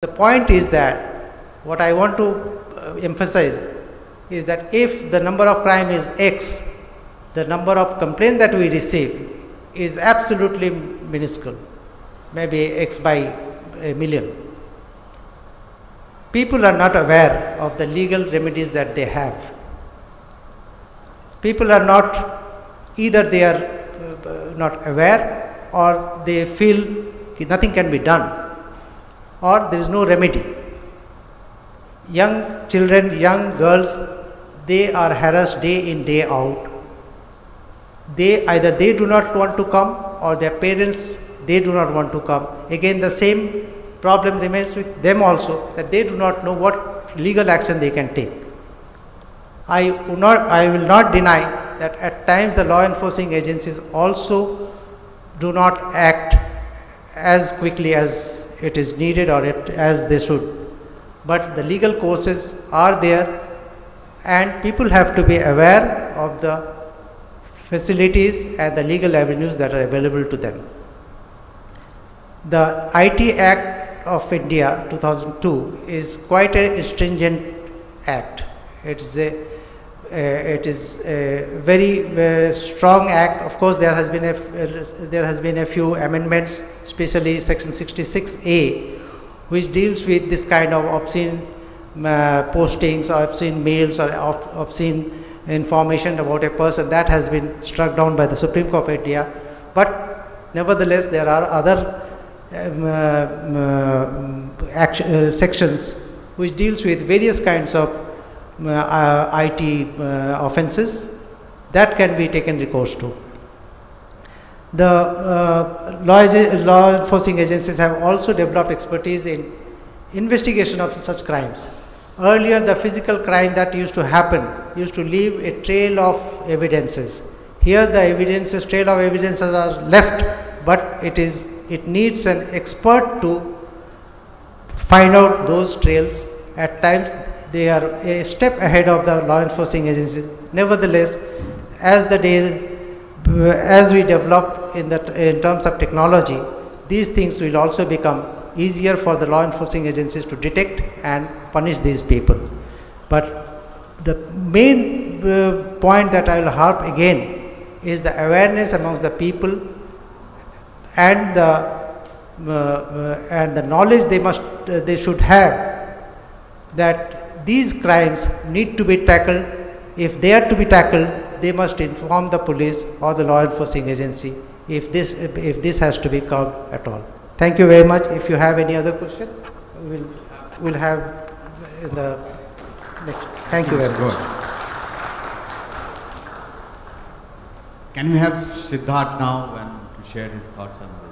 The point is that what I want to emphasize is that if the number of crime is X, the number of complaints that we receive is absolutely minuscule, maybe X by a million. People are not aware of the legal remedies that they have. People are not, either they are not aware, or they feel nothing can be done, or there is no remedy. Young children, young girls, they are harassed day in, day out. Either they do not want to come, or their parents, they do not want to come. Again, the same problem remains with them also, that they do not know what legal action they can take. I will not deny that at times the law enforcing agencies also do not act as quickly as it is needed or as they should. But the legal courses are there, and people have to be aware of the facilities and the legal avenues that are available to them. The IT Act of India 2002 is quite a stringent act. It is a very strong act. Of course, there has been a few amendments, especially section 66A, which deals with this kind of obscene postings or obscene mails or obscene information about a person. That has been struck down by the Supreme Court of India. But nevertheless, there are other sections which deals with various kinds of IT offences that can be taken recourse to. The law enforcing agencies have also developed expertise in investigation of such crimes. Earlier, the physical crime that used to happen used to leave a trail of evidences. Here the trail of evidences are left, but it needs an expert to find out those trails. At times they are a step ahead of the law enforcing agencies. Nevertheless, as we develop in terms of technology, these things will also become easier for the law enforcing agencies to detect and punish these people. But the main point that I will harp again is the awareness amongst the people and the knowledge they should have that these crimes need to be tackled. If they are to be tackled, they must inform the police or the law enforcing agency if this has to be curbed at all. Thank you very much. If you have any other question, we'll have in the next. Thank you very much. Can we have Siddharth now and to share his thoughts on this?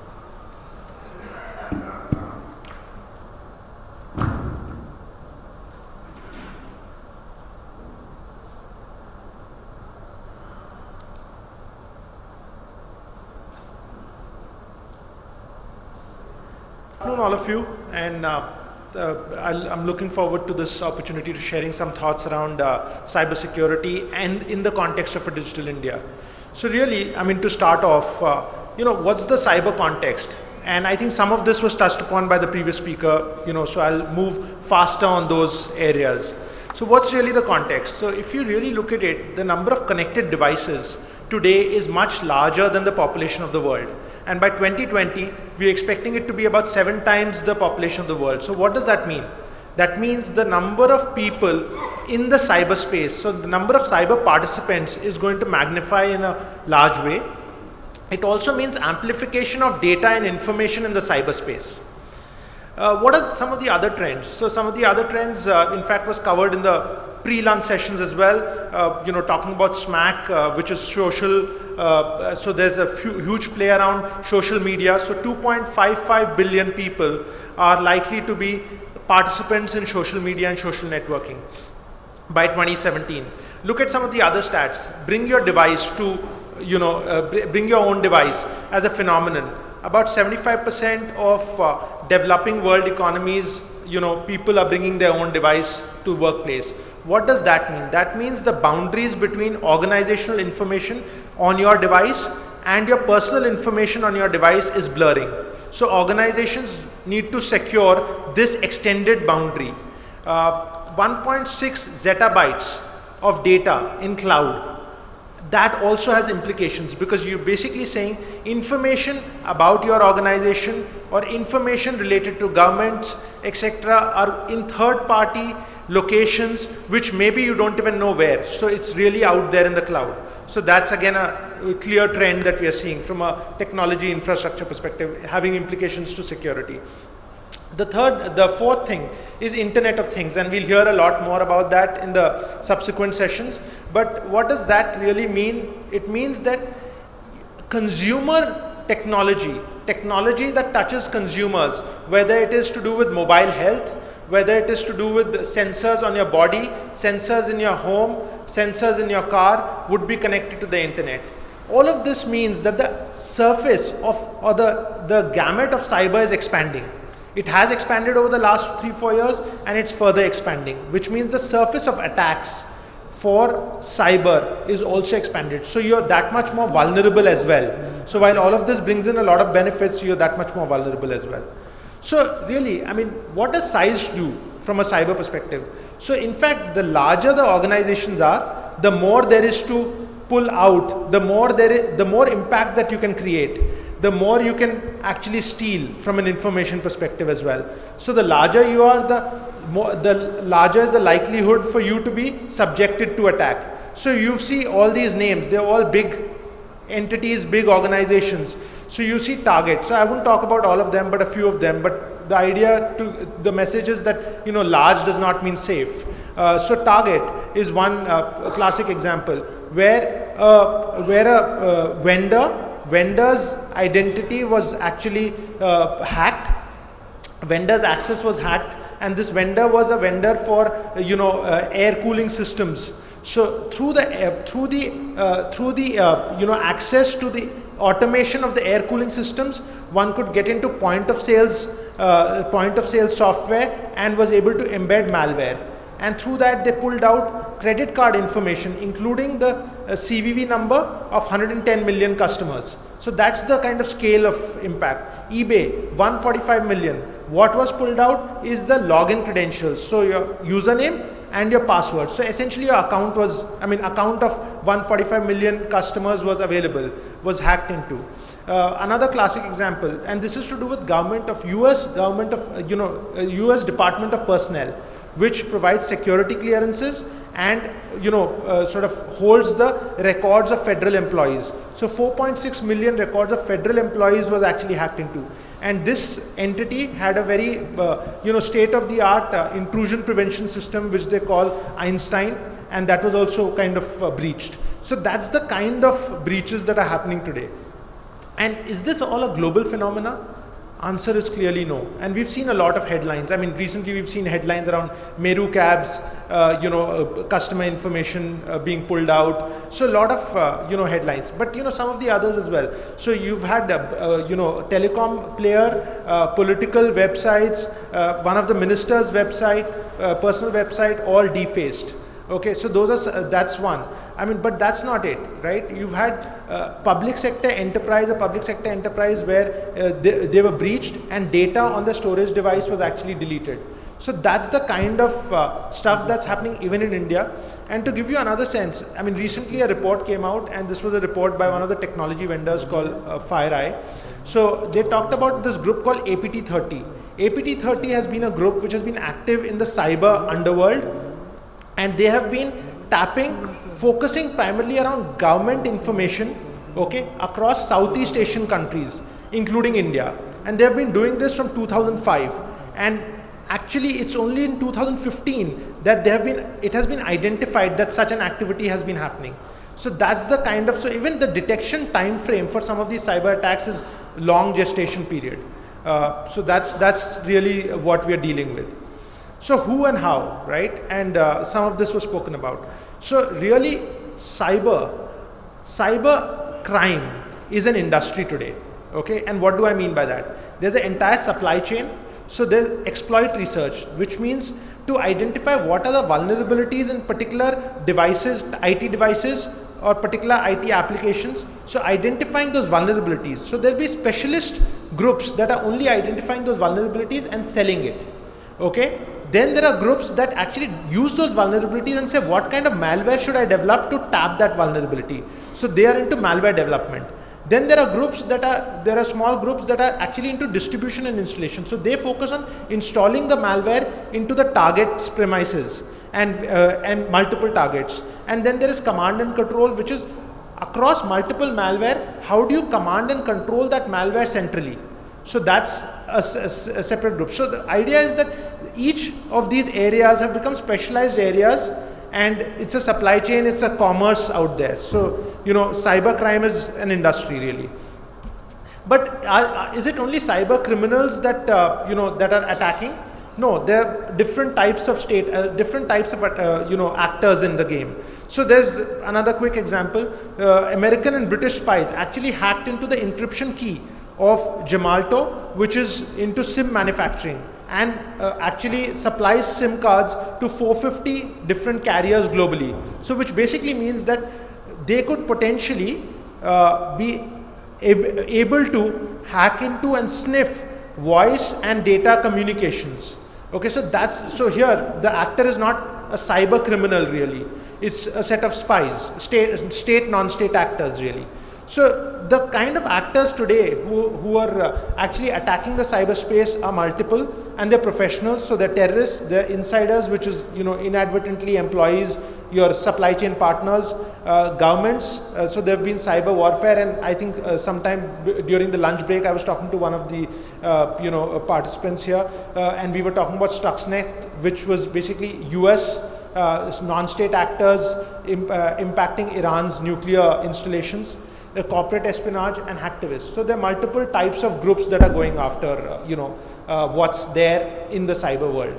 All of you, and I'm looking forward to this opportunity to sharing some thoughts around cybersecurity and in the context of a digital India. So really, I mean, to start off, what's the cyber context? And I think some of this was touched upon by the previous speaker, so I'll move faster on those areas. So what's really the context? So if you really look at it, the number of connected devices today is much larger than the population of the world. And by 2020, we are expecting it to be about 7 times the population of the world. So what does that mean? That means the number of people in the cyberspace, so the number of cyber participants is going to magnify in a large way. It also means amplification of data and information in the cyberspace. What are some of the other trends? So some of the other trends, in fact, was covered in the pre-lunch sessions as well, talking about SMAC, which is social. So there's a huge play around social media. So 2.55 billion people are likely to be participants in social media and social networking by 2017. Look at some of the other stats. Bring your device to, bring your own device as a phenomenon. About 75% of developing world economies, people are bringing their own device to workplace. What does that mean? That means the boundaries between organizational information on your device and your personal information on your device is blurring. So organizations need to secure this extended boundary. 1.6 zettabytes of data in cloud. That also has implications, because you're basically saying information about your organization or information related to governments, etc., are in third-party locations which maybe you don't even know where. So it's really out there in the cloud. So that's again a clear trend that we are seeing from a technology infrastructure perspective, having implications to security. The fourth thing is Internet of Things, and we'll hear a lot more about that in the subsequent sessions. But what does that really mean? It means that consumer technology that touches consumers, whether it is to do with mobile health, whether it is to do with sensors on your body, sensors in your home, sensors in your car, would be connected to the internet. All of this means that the surface of, or the gamut of cyber is expanding. It has expanded over the last 3-4 years, and it's further expanding, which means the surface of attacks for cyber is also expanded. So you're that much more vulnerable as well. So while all of this brings in a lot of benefits, you're that much more vulnerable as well. So really, I mean, what does size do from a cyber perspective? So in fact, the larger the organizations are, the more there is to pull out, the more impact that you can create, the more you can actually steal from an information perspective as well. So the larger you are, the larger is the likelihood for you to be subjected to attack. So you see all these names, they're all big entities, big organizations. So you see Target. So I won't talk about all of them, but a few of them. But the idea, the message is that, you know, large does not mean safe. So Target is one classic example where a vendor's identity was actually hacked. Vendor's access was hacked, and this vendor was a vendor for air cooling systems. So through the access to the automation of the air cooling systems, one could get into point of sale software and was able to embed malware. And through that they pulled out credit card information, including the CVV number of 110 million customers. So that's the kind of scale of impact. eBay, 145 million. What was pulled out is the login credentials. So your username and your password. So essentially your account of 145 million customers was available, was hacked into. Another classic example, and this is to do with US Department of Personnel, which provides security clearances and sort of holds the records of federal employees. So 4.6 million records of federal employees was actually hacked into. And this entity had a very state-of-the-art intrusion prevention system, which they call Einstein, and that was also kind of breached. So that's the kind of breaches that are happening today. And is this all a global phenomena? Answer is clearly no. And we've seen a lot of headlines. I mean, recently we've seen headlines around Meru cabs, customer information being pulled out. So a lot of headlines, but some of the others as well. So you've had telecom player, political websites, one of the minister's website, personal website, all defaced. Okay, so that's one. I mean, but that's not it, right? You've had public sector enterprise where they were breached and data on the storage device was actually deleted. So that's the kind of stuff that's happening even in India. And to give you another sense, I mean, recently a report came out, and this was a report by one of the technology vendors called FireEye. So they talked about this group called APT30. APT30 has been a group which has been active in the cyber underworld, and they have been focusing primarily around government information, okay, across Southeast Asian countries, including India. And they have been doing this from 2005. And actually, it's only in 2015 that it has been identified that such an activity has been happening. So that's the kind of, so even the detection time frame for some of these cyber attacks is long gestation period. So that's really what we are dealing with. So who and how, right? And some of this was spoken about. So really, cyber crime is an industry today, okay? And what do I mean by that? There's an entire supply chain. So there's exploit research, which means to identify what are the vulnerabilities in particular devices, IT devices, or particular IT applications. So identifying those vulnerabilities. So there'll be specialist groups that are only identifying those vulnerabilities and selling it. Okay? Then there are groups that actually use those vulnerabilities and say, what kind of malware should I develop to tap that vulnerability? So they are into malware development. Then there are small groups that are actually into distribution and installation. So they focus on installing the malware into the target's premises and multiple targets. And then there is command and control, which is across multiple malware. How do you command and control that malware centrally? So that's a separate group. So the idea is that each of these areas have become specialized areas, and it's a supply chain, it's a commerce out there. So, you know, cyber crime is an industry really. But is it only cyber criminals that that are attacking? No, there are different types of actors in the game. So there's another quick example. American and British spies actually hacked into the encryption key of Gemalto, which is into SIM manufacturing, and actually supplies SIM cards to 450 different carriers globally. So which basically means that they could potentially be able to hack into and sniff voice and data communications. Okay, so here the actor is not a cyber criminal really. It's a set of spies, state non-state actors really. So the kind of actors today who are actually attacking the cyberspace are multiple, and they're professionals. So they're terrorists, they're insiders, which is inadvertently employees, your supply chain partners, governments. So there have been cyber warfare, and I think sometime during the lunch break I was talking to one of the participants here, and we were talking about Stuxnet, which was basically US non-state actors impacting Iran's nuclear installations, the corporate espionage and hacktivists. So there are multiple types of groups that are going after what's there in the cyber world.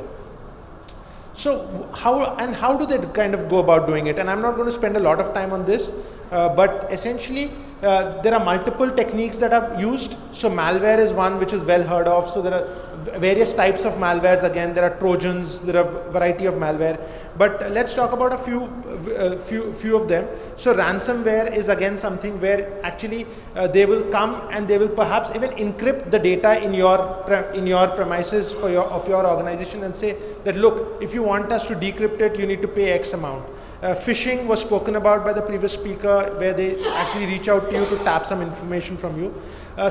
So how do they kind of go about doing it? And I'm not going to spend a lot of time on this, but essentially there are multiple techniques that are used. So malware is one which is well heard of. So there are various types of malwares. Again, there are Trojans, there are a variety of malware. But let's talk about a few of them. So ransomware is again something where actually they will come and they will perhaps even encrypt the data in your premises of your organization and say that, look, if you want us to decrypt it, you need to pay X amount. Phishing was spoken about by the previous speaker, where they actually reach out to you to tap some information from you.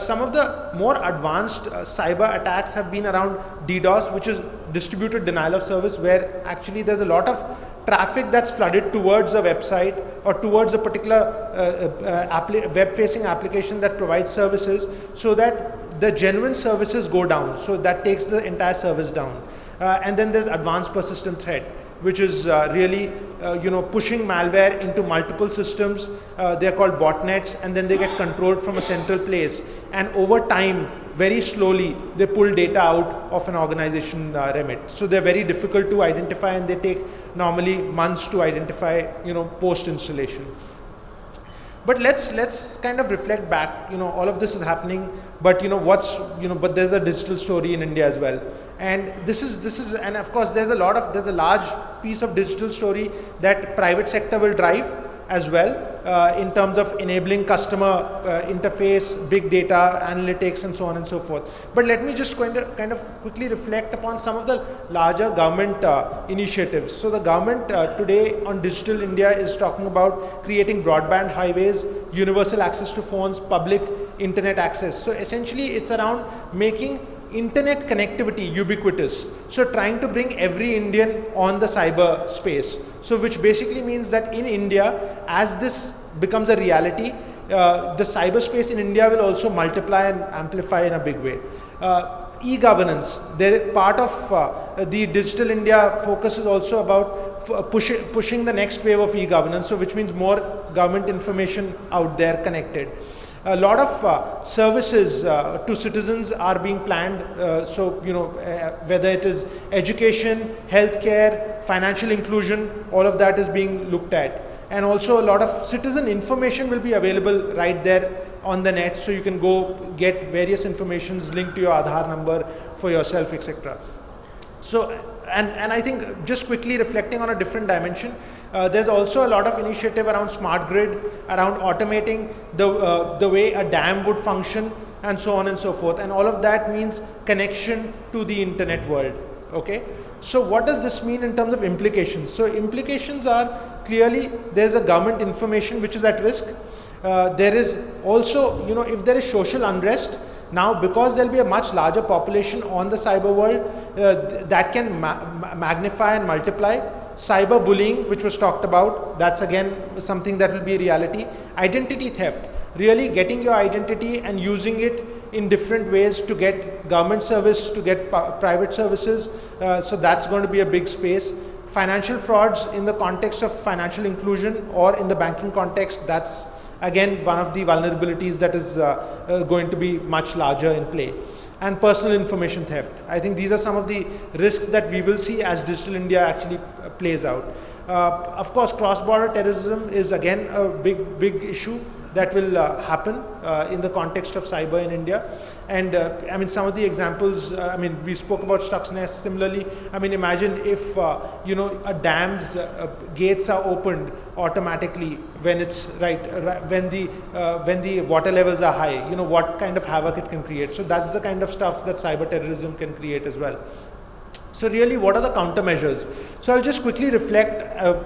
Some of the more advanced cyber attacks have been around DDoS, which is distributed denial of service, where actually there's a lot of traffic that's flooded towards a website or towards a particular web-facing application that provides services, so that the genuine services go down. So that takes the entire service down. And then there's advanced persistent threat, which is really pushing malware into multiple systems. They are called botnets, and then they get controlled from a central place, and over time, very slowly, they pull data out of an organization remit. So they're very difficult to identify, and they take normally months to identify post installation. But let's kind of reflect back. All of this is happening, but but there's a digital story in India as well. And this is, and of course there's a large piece of digital story that private sector will drive as well, in terms of enabling customer interface, big data, analytics, and so on and so forth. But let me just kind of quickly reflect upon some of the larger government initiatives. So the government today on Digital India is talking about creating broadband highways, universal access to phones, public internet access. So essentially it's around making internet connectivity ubiquitous. So trying to bring every Indian on the cyber space. So which basically means that in India, as this becomes a reality, the cyberspace in India will also multiply and amplify in a big way. E-governance, part of the Digital India focus is also about pushing the next wave of e-governance, so which means more government information out there connected. A lot of services to citizens are being planned, whether it is education, healthcare, financial inclusion, all of that is being looked at. And also a lot of citizen information will be available right there on the net, so you can go get various informations linked to your Aadhaar number for yourself, etc. So, and I think just quickly reflecting on a different dimension, there's also a lot of initiative around smart grid, around automating the way a dam would function, and so on and so forth. And all of that means connection to the internet world. Okay. So what does this mean in terms of implications? So implications are clearly there's a government information which is at risk. There is also, if there is social unrest, now because there will be a much larger population on the cyber world, that can magnify and multiply. Cyber bullying, which was talked about, that's again something that will be a reality. Identity theft, really getting your identity and using it in different ways to get government service, to get private services, so that's going to be a big space. Financial frauds in the context of financial inclusion or in the banking context, that's again one of the vulnerabilities that is going to be much larger in play. And personal information theft. I think these are some of the risks that we will see as Digital India actually plays out. Of course, cross-border terrorism is again a big issue that will happen in the context of cyber in India. And I mean, some of the examples, I mean, we spoke about Stuxnet. Similarly, I mean, imagine if a dam's gates are opened automatically when it's when the water levels are high. What kind of havoc it can create. So that's the kind of stuff that cyber terrorism can create as well. So really, what are the countermeasures? So I'll just quickly reflect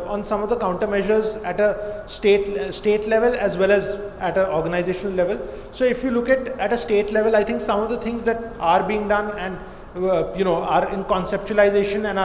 on some of the countermeasures at a state level as well as at an organizational level. So if you look at a state level, I think some of the things that are being done and are in conceptualization and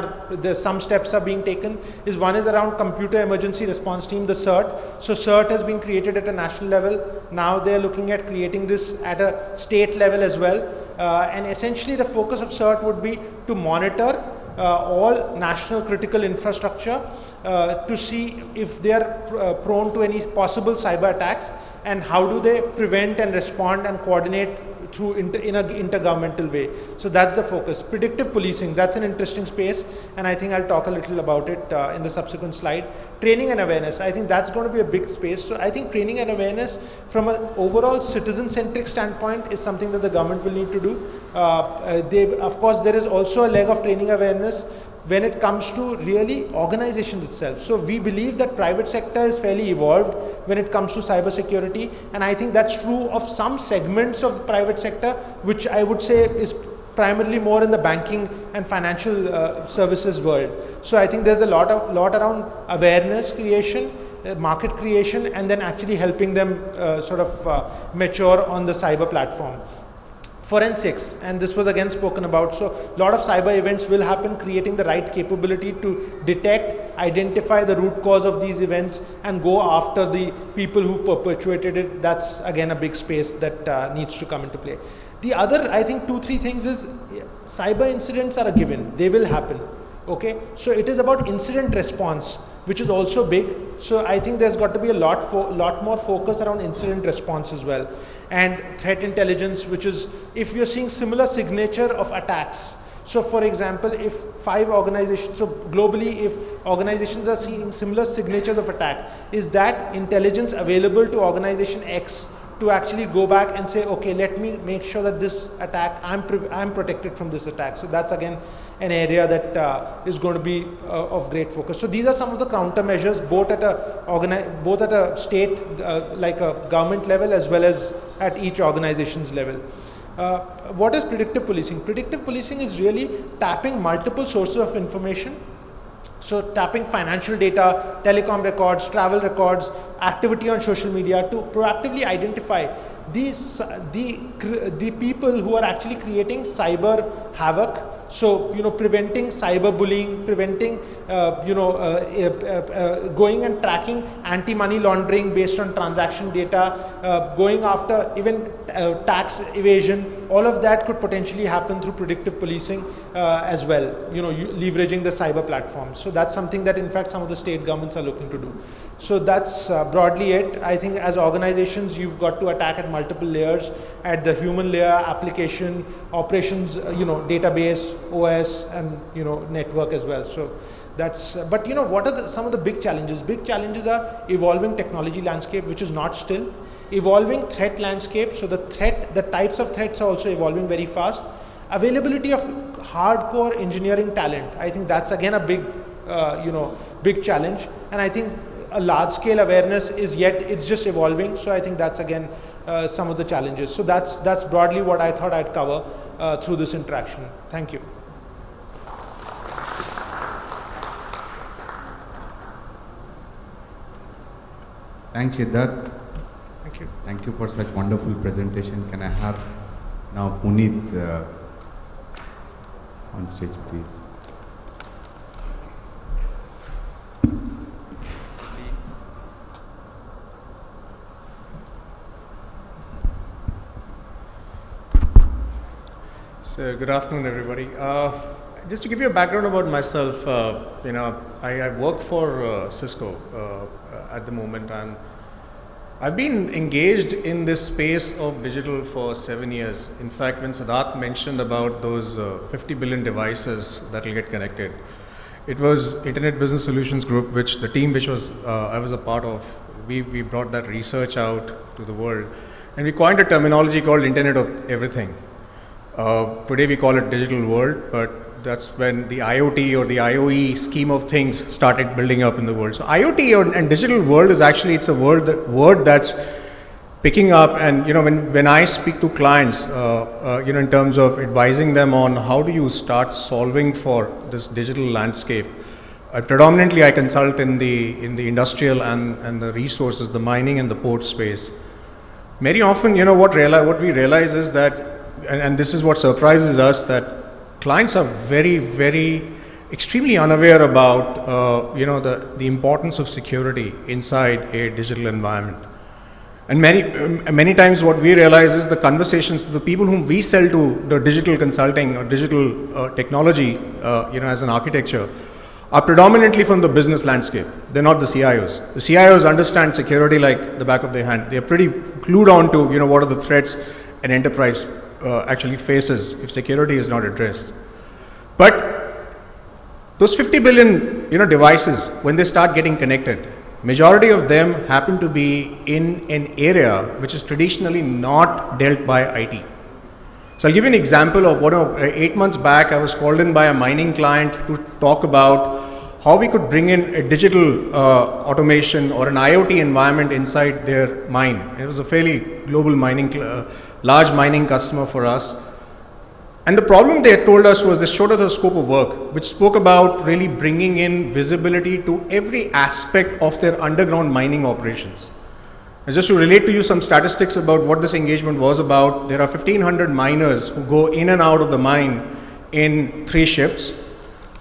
some steps are being taken is one is around Computer Emergency Response Team, the CERT. So CERT has been created at a national level. Now they are looking at creating this at a state level as well. And essentially the focus of CERT would be to monitor all national critical infrastructure to see if they are prone to any possible cyber attacks and how do they prevent and respond and coordinate through in an intergovernmental way. So that's the focus. Predictive policing, that's an interesting space, and I think I'll talk a little about it in the subsequent slide. Training and awareness, I think that's going to be a big space. So I think training and awareness from an overall citizen-centric standpoint is something that the government will need to do. Of course, there is also a leg of training awareness when it comes to really organizations itself. So we believe that private sector is fairly evolved when it comes to cyber security, and I think that's true of some segments of the private sector, which I would say is primarily more in the banking and financial services world. So I think there's a lot around awareness creation, market creation, and then actually helping them mature on the cyber platform. Forensics, and this was again spoken about. So a lot of cyber events will happen, creating the right capability to detect, identify the root cause of these events and go after the people who perpetuated it. That's again a big space that needs to come into play. The other, I think 2-3 things is cyber incidents are a given, they will happen. Okay, so it is about incident response, which is also big. So I think there's got to be a lot more focus around incident response as well. And threat intelligence, which is if you're seeing similar signature of attacks. So for example, if 5 organizations, so globally if organizations are seeing similar signatures of attack, is that intelligence available to organization X to actually go back and say, okay, let me make sure that this attack, I'm protected from this attack. So that's again an area that is going to be of great focus. So these are some of the countermeasures, both at a state like a government level as well as at each organization's level. What is predictive policing? Predictive policing is really tapping multiple sources of information. So tapping financial data, telecom records, travel records, activity on social media to proactively identify the people who are actually creating cyber havoc. So, preventing cyberbullying, preventing, going and tracking anti-money laundering based on transaction data, going after even tax evasion, all of that could potentially happen through predictive policing as well, leveraging the cyber platforms. So that's something that in fact some of the state governments are looking to do. So that's broadly it. I think as organizations you've got to attack at multiple layers, at the human layer, application, operations, database, OS, and network as well. So that's, but what are some of the big challenges? Big challenges are evolving technology landscape, which is not still, evolving threat landscape. So the types of threats are also evolving very fast. Availability of hardcore engineering talent, I think that's again a big challenge, and I think a large scale awareness is it's just evolving. So I think that's again some of the challenges. So that's broadly what I thought I'd cover through this interaction. Thank you. Thanks, Siddharth. Thank you. Thank you for such wonderful presentation. Can I have now Puneet on stage, please? So good afternoon, everybody. Just to give you a background about myself, I work for Cisco at the moment, and I've been engaged in this space of digital for 7 years. In fact, when Siddharth mentioned about those 50 billion devices that will get connected, it was Internet Business Solutions Group, which the team which was I was a part of, we brought that research out to the world, and we coined a terminology called Internet of Everything. Today we call it digital world, but that's when the IoT or the IoE scheme of things started building up in the world. So IoT and digital world is actually, it's a word that's picking up, and when I speak to clients, in terms of advising them on how do you start solving for this digital landscape. Predominantly I consult in the industrial and the resources, the mining and the port space. Very often, what we realize is that, and this is what surprises us, that clients are extremely unaware about the importance of security inside a digital environment. And many times what we realize is the conversations, the people whom we sell to, the digital consulting or digital technology, as an architecture, are predominantly from the business landscape. They're not the CIOs. The CIOs understand security like the back of their hand. They're pretty clued on to what are the threats an enterprise actually faces if security is not addressed. But those 50 billion devices, when they start getting connected, majority of them happen to be in an area which is traditionally not dealt by IT. So I'll give you an example of 8 months back I was called in by a mining client to talk about how we could bring in a digital automation or an IoT environment inside their mine. It was a fairly global mining large mining customer for us, and the problem they had told us was they showed us the scope of work, which spoke about really bringing in visibility to every aspect of their underground mining operations. And just to relate to you some statistics about what this engagement was about, there are 1,500 miners who go in and out of the mine in 3 shifts.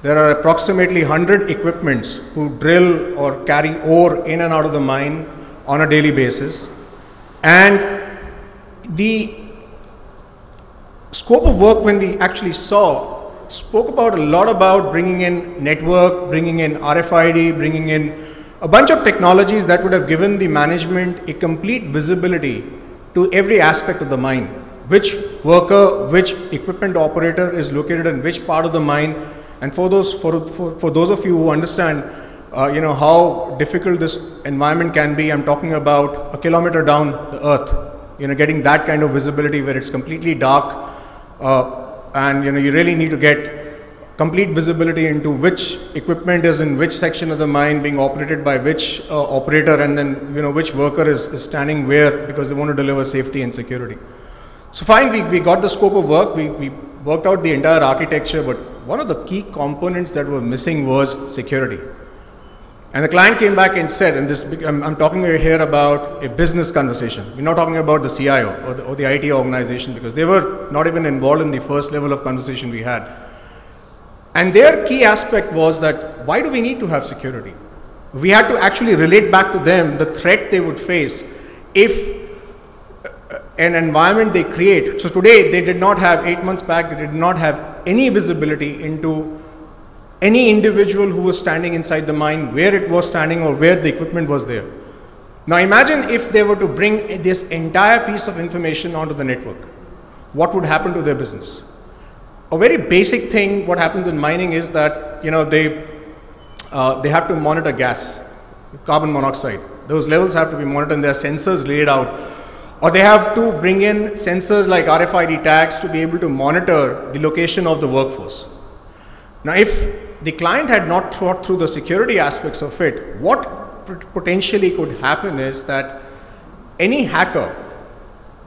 There are approximately 100 equipments who drill or carry ore in and out of the mine on a daily basis, and the scope of work, when we actually saw, spoke about a lot about bringing in network, bringing in RFID, bringing in a bunch of technologies that would have given the management a complete visibility to every aspect of the mine. Which worker, which equipment operator is located in which part of the mine, and for those of you who understand how difficult this environment can be, I'm talking about a kilometer down the earth. Getting that kind of visibility where it's completely dark, and you really need to get complete visibility into which equipment is in which section of the mine being operated by which operator, and then which worker is standing where, because they want to deliver safety and security. So fine, we got the scope of work, we worked out the entire architecture, but one of the key components that were missing was security. And the client came back and said, and I'm talking here about a business conversation. We're not talking about the CIO or the IT organization, because they were not even involved in the first level of conversation we had. And their key aspect was that, why do we need to have security? We had to actually relate back to them the threat they would face if an environment they create. So today they did not have, 8 months back, they did not have any visibility into any individual who was standing inside the mine, where it was standing or where the equipment was there. Now imagine if they were to bring this entire piece of information onto the network. What would happen to their business? A very basic thing, what happens in mining is that they have to monitor gas, carbon monoxide. Those levels have to be monitored, and there are sensors laid out. Or they have to bring in sensors like RFID tags to be able to monitor the location of the workforce. Now if the client had not thought through the security aspects of it, what potentially could happen is that any hacker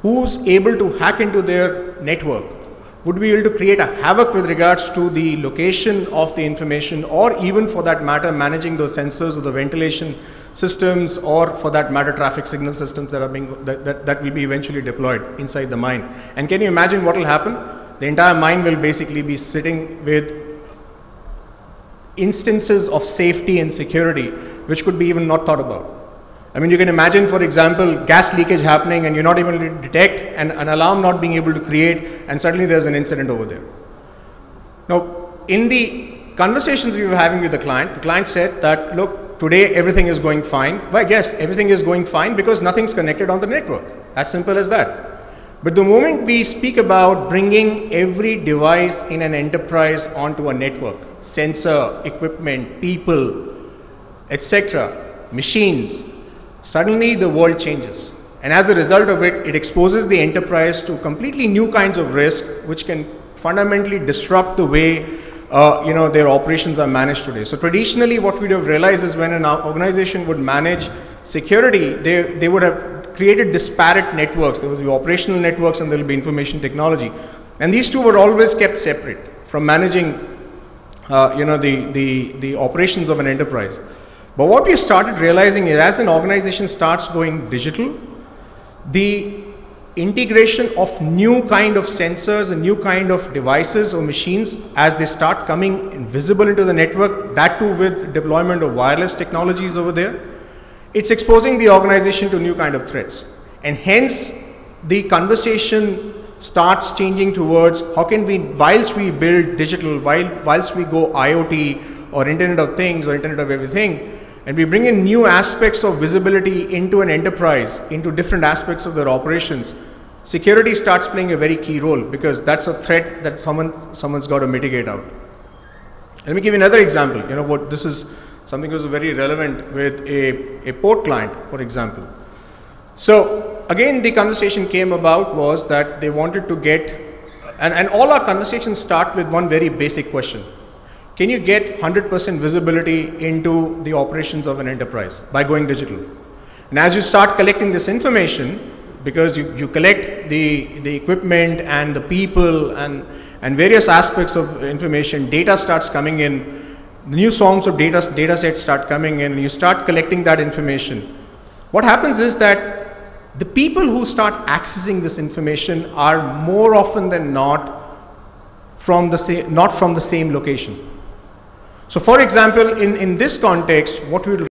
who's able to hack into their network would be able to create a havoc with regards to the location of the information, or even for that matter managing those sensors or the ventilation systems, or for that matter traffic signal systems that are being that will be eventually deployed inside the mine. And can you imagine what will happen? The entire mine will basically be sitting with instances of safety and security which could be even not thought about. I mean, you can imagine, for example, gas leakage happening and you're not able to detect, and an alarm not being able to create, and suddenly there's an incident over there. Now, in the conversations we were having with the client said that, look, today everything is going fine. Well, yes, everything is going fine because nothing's connected on the network. As simple as that. But the moment we speak about bringing every device in an enterprise onto a network, sensor, equipment, people, etc., machines, suddenly the world changes. And as a result of it, it exposes the enterprise to completely new kinds of risk which can fundamentally disrupt the way their operations are managed today. So traditionally what we would have realized is when an organization would manage security, they would have created disparate networks. There would be operational networks and there will be information technology. And these two were always kept separate from managing the operations of an enterprise. But what we started realizing is as an organization starts going digital, the integration of new kind of sensors and new kind of devices or machines as they start coming visible into the network, that too with deployment of wireless technologies over there, it's exposing the organization to new kind of threats. And hence the conversation starts changing towards how can we, whilst we build digital, whilst we go IoT or Internet of Things or Internet of Everything, and we bring in new aspects of visibility into an enterprise, into different aspects of their operations, security starts playing a very key role because that's a threat that someone's got to mitigate out. Let me give you another example. What this is something that was very relevant with a port client, for example. So again, the conversation came about was that they wanted to get, and all our conversations start with one very basic question. Can you get 100% visibility into the operations of an enterprise by going digital? And as you start collecting this information, because you collect the equipment and the people and various aspects of information, data starts coming in, new songs of data sets start coming in, you start collecting that information. What happens is that the people who start accessing this information are more often than not from the same location. So for example, in this context, what we would